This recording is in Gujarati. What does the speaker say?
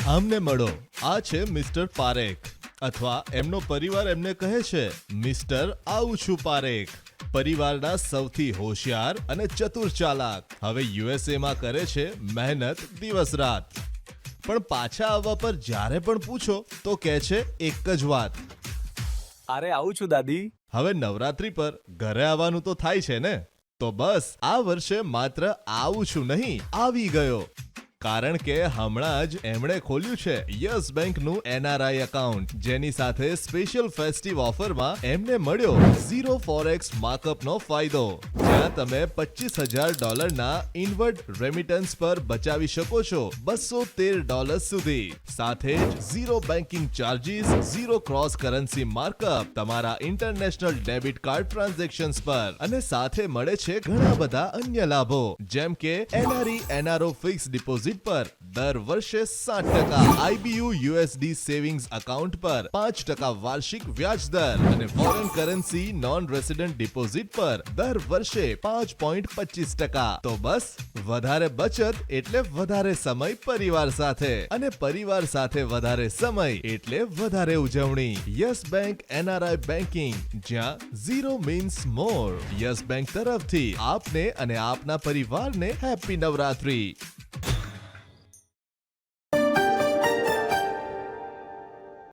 આમને મળો, આ છે મિસ્ટર પારેખ, અથવા એમનો પરિવાર એમને કહે છે મિસ્ટર આવું છું પારેખ. પરિવારના સૌથી હોશિયાર અને ચતુર ચાલાક હવે USA માં કરે છે મહેનત દિવસ રાત. પણ પાછા આવવા પર જ્યારે પણ પૂછો તો કહે છે એક જ વાત, અરે આવું છું દાદી. હવે નવરાત્રી પર ઘરે આવવાનું તો થાય છે ને? તો બસ આ વર્ષે માત્ર આવું છું નહીં, આવી ગયો. કારણ કે હમણાં જ એમણે ખોલ્યું છે યસ બેંકનું NRI એકાઉન્ટ, જેની સાથે સ્પેશિયલ ફેસ્ટિવ ઓફરમાં એમને મળ્યો ઝીરો ફોરેક્સ માર્કઅપનો ફાયદો, જ્યાં તમે $25,000 ઇનવર્ડ રેમિટન્સ પર બચાવી શકો છો $213 સુધી. સાથે જ zero banking charges, zero cross currency markup તમારા ઇન્ટરનેશનલ ડેબિટ કાર્ડ ટ્રાન્ઝેક્શન્સ પર, અને સાથે મળે છે ઘણા બધા અન્ય લાભો, જેમ કે NRE NRO ફિક્સ ડિપોઝિટ પર દર વર્ષે 7%, IBU USD સેવિંગ્સ એકાઉન્ટ પર 5% વાર્ષિક વ્યાજ દર, અને foreign currency non resident deposit પર દર વર્ષે 5.25%. તો બસ વધારે બચત એટલે વધારે સમય પરિવાર સાથે, અને પરિવાર સાથે વધારે સમય એટલે વધારે ઉજવણી. યસ બેંક NRI બેન્કિંગ, જ્યાં ઝીરો મીન્સ મોર. યસ બેંક તરફથી આપને અને આપના પરિવારને હેપી નવરાત્રી.